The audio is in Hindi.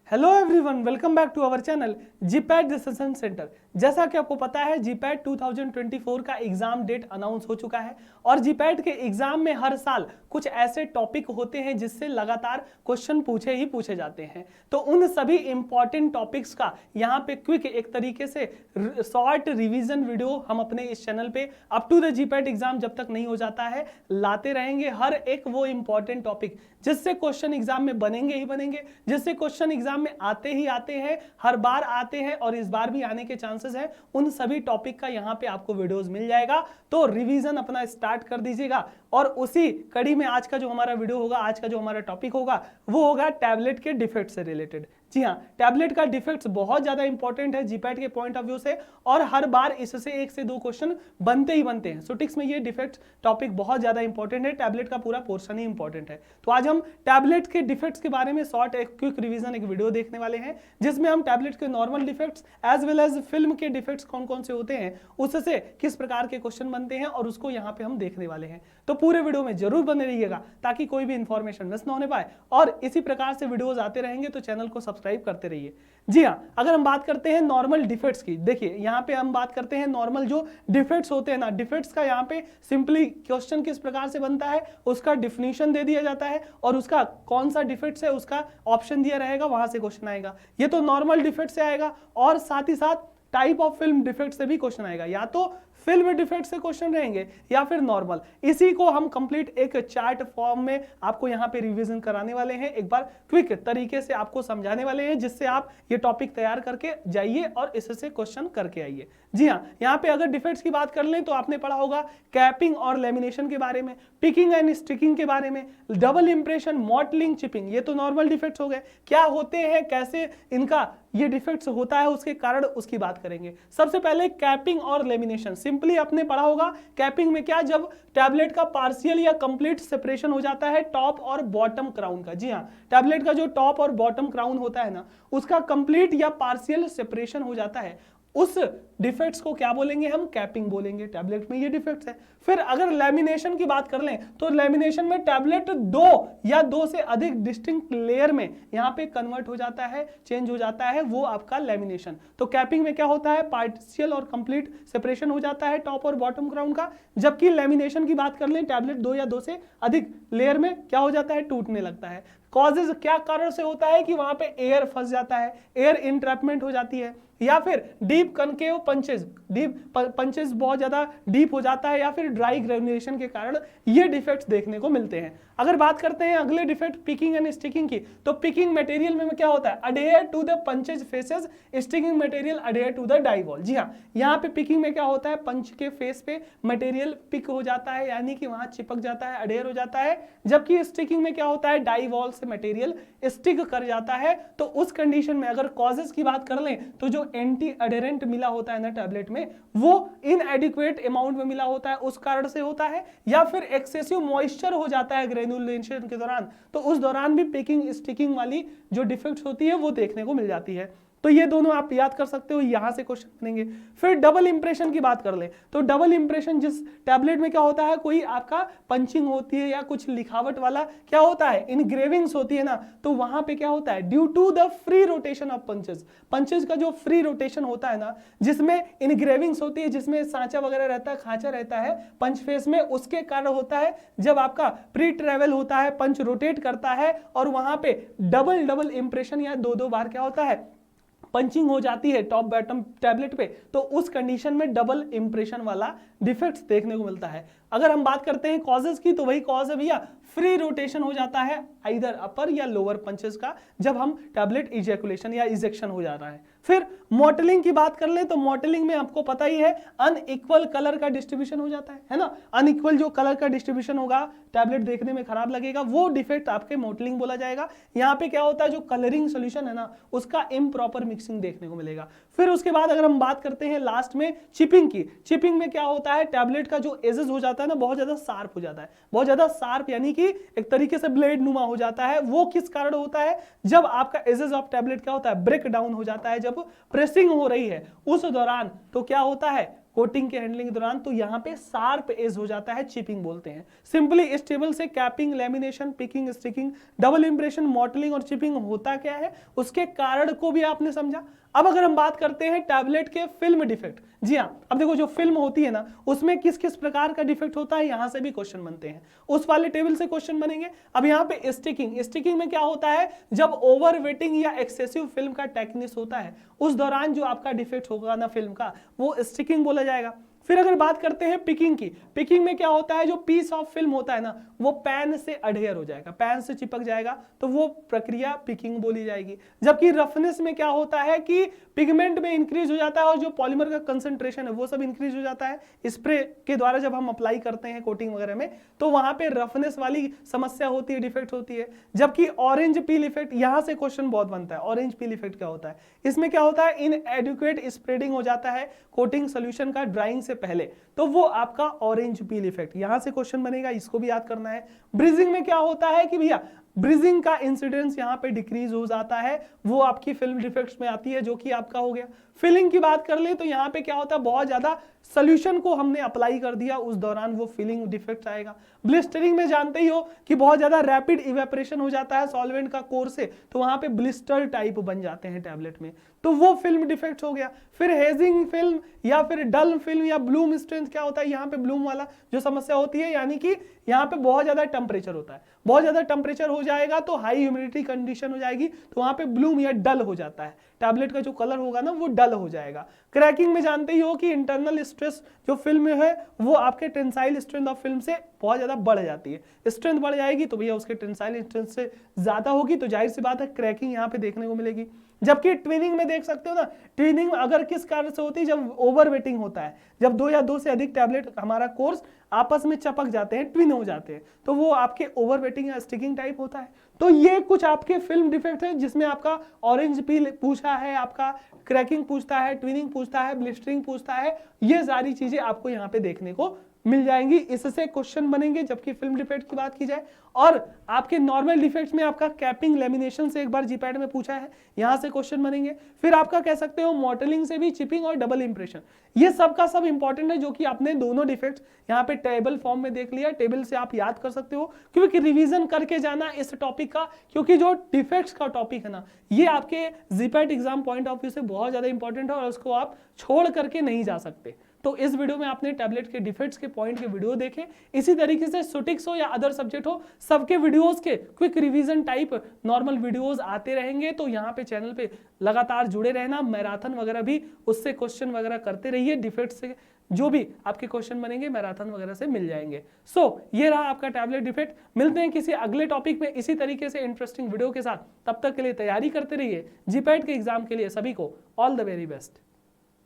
Hello everyone, welcome back to our channel GPAT discussion centre. जैसा कि आपको पता है जीपैट 2024 का एग्जाम डेट अनाउंस हो चुका है और जीपैट के एग्जाम में हर साल कुछ ऐसे टॉपिक होते हैं जिससे लगातार क्वेश्चन पूछे जाते हैं। तो उन सभी इंपॉर्टेंट टॉपिक्स का यहाँ पे क्विक एक तरीके से शॉर्ट रिवीजन वीडियो हम अपने इस चैनल पे up to the GPAT exam जब तक नहीं हो जाता है लाते रहेंगे। हर एक वो इंपॉर्टेंट टॉपिक जिससे क्वेश्चन एग्जाम में बनेंगे ही बनेंगे, जिससे क्वेश्चन एग्जाम में आते ही आते हैं, हर बार आते हैं और इस बार भी आने के चांसेस हैं, उन सभी टॉपिक का यहाँ पे आपको वीडियोस मिल जाएगा। तो रिवीजन अपना स्टार्ट कर दीजिएगा और उसी कड़ी में आज का जो हमारा वीडियो होगा, आज का जो हमारा टॉपिक होगा वो होगा टैबलेट के डिफेक्ट से रिलेटेड। जी हाँ, टैबलेट का डिफेक्ट्स बहुत ज्यादा इंपॉर्टेंट है जीपैट के पॉइंट ऑफ व्यू से और हर बार इससे एक से दो क्वेश्चन बनते ही बनते हैं। सोटिक्स में ये डिफेक्ट टॉपिक बहुत ज्यादा इंपॉर्टेंट है, टैबलेट का पूरा पोर्शन ही इंपॉर्टेंट है। तो आज हम टैबलेट के डिफेक्ट्स के बारे में शॉर्ट एक क्विक रिवीजन एक वीडियो देखने वाले हैं जिसमें हम टैबलेट के normal defects as well as film के डिफेक्ट्स कौन कौन से होते हैं, उससे किस प्रकार के क्वेश्चन बनते हैं और उसको यहाँ पे हम देखने वाले हैं। तो पूरे वीडियो में जरूर बने रहिएगा ताकि कोई भी इंफॉर्मेशन मिस ना होने पाए और इसी प्रकार से वीडियोज आते रहेंगे तो चैनल को सब्सक्राइब करते रहिए। जी हाँ, अगर हम बात करते हैं नॉर्मल डिफेक्ट्स की, देखिए यहाँ पे हम बात करते हैं नॉर्मल जो डिफेक्ट्स होते हैं ना, डिफेक्ट्स का यहाँ पे सिंपली क्वेश्चन किस प्रकार से बनता है उसका डिफिनीशन दे दिया जाता है और उसका कौन सा डिफेक्ट्स है उसका ऑप्शन दिया रहेगा, वहां से क्वेश्चन आएगा। ये तो नॉर्मल डिफेक्ट से आएगा और साथ ही साथ टाइप ऑफ फिल्म डिफेक्ट से भी क्वेश्चन आएगा, या तो फिल्म डिफेक्ट से क्वेश्चन रहेंगे या फिर नॉर्मल। इसी को हम कंप्लीट एक चार्ट फॉर्म में आपको यहाँ पे रिवीजन कराने वाले हैं, एक बार क्विक तरीके से आपको समझाने वाले हैं जिससे आप ये टॉपिक तैयार करके जाइए और इससे क्वेश्चन करके आइए। जी हाँ, यहाँ पे अगर डिफेक्ट्स की बात कर लें तो आपने पढ़ा होगा कैपिंग और लेमिनेशन के बारे में, पिकिंग एंड स्टिकिंग के बारे में, डबल इंप्रेशन, मॉटलिंग, चिपिंग, ये तो नॉर्मल डिफेक्ट्स हो गए। क्या होते हैं, कैसे इनका ये डिफेक्ट्स होता है, उसके कारण उसकी बात करेंगे। सबसे पहले कैपिंग और लेमिनेशन, सिंपली आपने पढ़ा होगा कैपिंग में क्या, जब टैबलेट का पार्शियल या कंप्लीट सेपरेशन हो जाता है टॉप और बॉटम क्राउन का। जी हाँ, टैबलेट का जो टॉप और बॉटम क्राउन होता है ना, उसका कंप्लीट या पार्शियल सेपरेशन हो जाता है, उस डिफेक्ट्स को क्या बोलेंगे, हम कैपिंग बोलेंगे। टैबलेट में ये डिफेक्ट्स है। फिर अगर लेमिनेशन की बात कर लें तो लेमिनेशन में टैबलेट दो या दो से अधिक डिस्टिंक्ट लेयर में यहाँ पे कन्वर्ट हो जाता है, चेंज हो जाता है, वो आपका लेमिनेशन। तो कैपिंग में क्या होता है, पार्शियल और कंप्लीट सेपरेशन हो जाता है टॉप और बॉटम क्राउन का, जबकि लेमिनेशन की बात कर लें टैबलेट दो या दो से अधिक लेयर में क्या हो जाता है, टूटने लगता है। कॉजेज क्या कारण से होता है कि वहां पे एयर फंस जाता है, एयर इंट्रैपमेंट हो जाती है, या फिर deep concave punches, deep punches बहुत ज्यादा डीप हो जाता है, या फिर ड्राई ग्रेनुलेशन के कारण ये डिफेक्ट्स देखने को मिलते हैं। अगर बात करते हैं अगले डिफेक्ट पिकिंग एंड स्टिकिंग की, तो पिकिंग मटेरियल में क्या होता है, adhere to the punches faces, sticking material adhere to the die wall. जी हाँ, यहाँ पे पिकिंग में क्या होता है, पंच के फेस पे मटेरियल पिक हो जाता है, यानी कि वहां चिपक जाता है, अडेयर हो जाता है, जबकि स्टिकिंग में क्या होता है, डाई वॉल से मटेरियल स्टिक कर जाता है। तो उस कंडीशन में अगर कॉजेस की बात कर लें तो जो एंटी अडेरेंट मिला होता है ना टैबलेट में, वो इनएडिक्वेट अमाउंट में मिला होता है, उस कारण से होता है, या फिर एक्सेसिव मॉइस्चर हो जाता है ग्रेनुलेशन के दौरान, तो उस दौरान भी पिकिंग स्टिकिंग वाली जो डिफेक्ट्स होती है वो देखने को मिल जाती है। तो ये दोनों आप याद कर सकते हो, यहां से क्वेश्चन बनेंगे। फिर डबल इंप्रेशन की बात कर ले तो डबल इंप्रेशन जिस टैबलेट में क्या होता है, कोई आपका पंचिंग होती है या कुछ लिखावट वाला क्या होता है, इनग्रेविंग्स होती है ना, तो वहां पे क्या होता है, due to the free rotation of punches, punches का जो फ्री रोटेशन होता है ना, जिसमें इनग्रेविंग्स होती है, जिसमें सांचा वगैरह रहता है, खांचा रहता है पंच फेस में, उसके कारण होता है जब आपका प्री ट्रेवल होता है, पंच रोटेट करता है और वहां पे डबल इंप्रेशन या दो दो बार क्या होता है, पंचिंग हो जाती है टॉप बॉटम टैबलेट पे, तो उस कंडीशन में डबल इंप्रेशन वाला डिफेक्ट्स देखने को मिलता है। अगर हम बात करते हैं कॉजेस की, तो वही कॉज है भैया, फ्री रोटेशन हो जाता है आइदर अपर या लोअर पंचेस का, जब हम टैबलेट इजैकुलेशन या इजेक्शन हो जाता है। फिर मॉटलिंग की बात कर ले तो मॉटलिंग में आपको पता ही है अनइक्वल कलर का डिस्ट्रीब्यूशन हो जाता है ना, अनइक्वल जो कलर का डिस्ट्रीब्यूशन होगा, टैबलेट देखने में खराब लगेगा, वो डिफेक्ट आपके मॉटलिंग बोला जाएगा। यहाँ पे क्या होता है, जो कलरिंग सोल्यूशन है ना, उसका इम्प्रॉपर मिक्सिंग देखने को मिलेगा। फिर उसके बाद अगर हम बात करते हैं लास्ट में चिपिंग की, चिपिंग में क्या होता है, टैबलेट का जो एजेस हो जाता है ना, बहुत ज्यादा शार्प हो जाता है, बहुत ज्यादा शार्प यानी कि एक तरीके से ब्लेड नुमा हो जाता है। वो किस कारण होता है, जब आपका एजेस ऑफ टैबलेट क्या होता है, ब्रेक डाउन हो जाता है, जब प्रेसिंग हो रही है उस दौरान, तो क्या होता है, कोटिंग के हैंडलिंग के दौरान, तो यहाँ पे शार्प एज हो जाता है, चिपिंग बोलते हैं। सिंपली इस टेबल से capping, lamination, picking, sticking, double impression, mottling और चिपिंग होता क्या है, उसके कारण को भी आपने समझा। अब अगर हम बात करते हैं टैबलेट के फिल्म डिफेक्ट, जी हाँ, अब देखो जो फिल्म होती है ना उसमें किस किस प्रकार का डिफेक्ट होता है, यहां से भी क्वेश्चन बनते हैं, उस वाले टेबल से क्वेश्चन बनेंगे। अब यहाँ पे स्टिकिंग, स्टिकिंग में क्या होता है, जब ओवर वेटिंग या एक्सेसिव फिल्म का टेक्निस होता है उस दौरान जो आपका डिफेक्ट होगा ना फिल्म का, वो स्टिकिंग बोला जाएगा। फिर अगर बात करते हैं पिकिंग की, पिकिंग में क्या होता है, जो पीस ऑफ फिल्म होता है ना वो पैन से अडहेयर हो जाएगा, पैन से चिपक जाएगा, तो वो प्रक्रिया पिकिंग बोली जाएगी। जबकि रफनेस में क्या होता है कि पिगमेंट में इंक्रीज हो जाता है और जो पॉलीमर का कंसंट्रेशन है वो सब इंक्रीज हो जाता है स्प्रे के द्वारा, जब हम अप्लाई करते हैं कोटिंग वगैरह में, तो वहां पे रफनेस वाली समस्या होती है, डिफेक्ट होती है। जबकि ऑरेंज पील इफेक्ट, यहां से क्वेश्चन बहुत बनता है, ऑरेंज पील इफेक्ट क्या होता है, इसमें क्या होता है, इनएडुकेट स्प्रेडिंग हो जाता है कोटिंग सोल्यूशन का ड्राइंग से पहले, तो वो आपका ऑरेंज पील इफेक्ट, यहां से क्वेश्चन बनेगा, इसको भी याद करना है। ब्रिजिंग में क्या होता है कि भैया ब्रिजिंग का इंसिडेंस यहां पे डिक्रीज हो जाता है, वो आपकी फिल्म डिफेक्ट्स में आती है, जो कि आपका हो गया। फिलिंग की बात कर ले तो यहां पे क्या होता है, बहुत ज्यादा सोल्यूशन को हमने अप्लाई कर दिया, उस दौरान वो फिलिंग डिफेक्ट आएगा। ब्लिस्टरिंग में जानते ही हो कि बहुत ज्यादा रैपिड इवेपोरेशन हो जाता है सॉल्वेंट का कोर से, तो वहां पे ब्लिस्टर टाइप बन जाते हैं टैबलेट में, तो वो फिल्म डिफेक्ट हो गया। फिर हेजिंग फिल्म या फिर डल फिल्म या ब्लूम स्ट्रेंथ, क्या होता है यहाँ पे ब्लूम वाला जो समस्या होती है, यानी कि यहाँ पे बहुत ज्यादा टेम्परेचर होता है, बहुत ज्यादा टेम्परेचर हो जाएगा तो हाई ह्यूमिडिटी कंडीशन हो जाएगी, तो वहां पे ब्लूम या डल हो जाता है, टैबलेट का जो कलर होगा ना वो डल हो जाएगा। क्रैकिंग में जानते ही हो कि इंटरनल स्ट्रेस जो फिल्म में है वो आपके टेंसाइल स्ट्रेंथ ऑफ फिल्म से बहुत ज्यादा बढ़ जाती है, स्ट्रेंथ बढ़ जाएगी तो भैया उसके टेंसाइल स्ट्रेंथ से ज्यादा होगी, तो जाहिर सी बात है क्रैकिंग यहाँ पे देखने को मिलेगी। जबकि ट्विनिंग में देख सकते हो ना, ट्विनिंग अगर किस कारण से होती है, जब ओवर वेटिंग होता है, जब 2 या 2 से अधिक टैबलेट हमारा कोर्स आपस में चपक जाते हैं, ट्विन हो जाते हैं, तो वो आपके ओवर वेटिंग या स्टिकिंग टाइप होता है। तो ये कुछ आपके फिल्म डिफेक्ट है, जिसमें आपका ऑरेंज पील पूछा है, आपका क्रैकिंग पूछता है, ट्विनिंग पूछता है, ब्लिस्टरिंग पूछता है, ये सारी चीजें आपको यहाँ पे देखने को मिल जाएंगी, इससे क्वेश्चन बनेंगे। जबकि फिल्म डिफेक्ट की बात की जाए, और आपके नॉर्मल डिफेक्ट्स में आपका कैपिंग, लेमिनेशन से एक बार जीपैट में पूछा है, यहां से क्वेश्चन बनेंगे। फिर आपका कह सकते हो मॉडलिंग से भी चिपिंग और डबल इंप्रेशन, ये सब का सब इंपॉर्टेंट है, जो कि आपने दोनों डिफेक्ट्स यहाँ पे टेबल फॉर्म में देख लिया, टेबल से आप याद कर सकते हो, क्योंकि रिवीजन करके जाना इस टॉपिक का, क्योंकि जो डिफेक्ट्स का टॉपिक है ना ये आपके GPAT exam point of view से बहुत ज्यादा इंपॉर्टेंट है और उसको आप छोड़ करके नहीं जा सकते। तो इस वीडियो में आपने टैबलेट के डिफेक्ट्स के पॉइंट के वीडियो देखे, इसी तरीके से सुटिक्स हो या अदर सब्जेक्ट हो, सबके वीडियोस के quick revision type normal videos आते रहेंगे, तो यहाँ पे चैनल पे लगातार जुड़े रहना, मैराथन वगैरह भी उससे क्वेश्चन वगैरह करते रहिए, डिफेक्ट से जो भी आपके क्वेश्चन बनेंगे मैराथन वगैरह से मिल जाएंगे। ये रहा आपका टैबलेट डिफेक्ट। मिलते हैं किसी अगले टॉपिक में इसी तरीके से इंटरेस्टिंग वीडियो के साथ, तब तक के लिए तैयारी करते रहिए जीपैट के एग्जाम के लिए। सभी को ऑल द वेरी बेस्ट।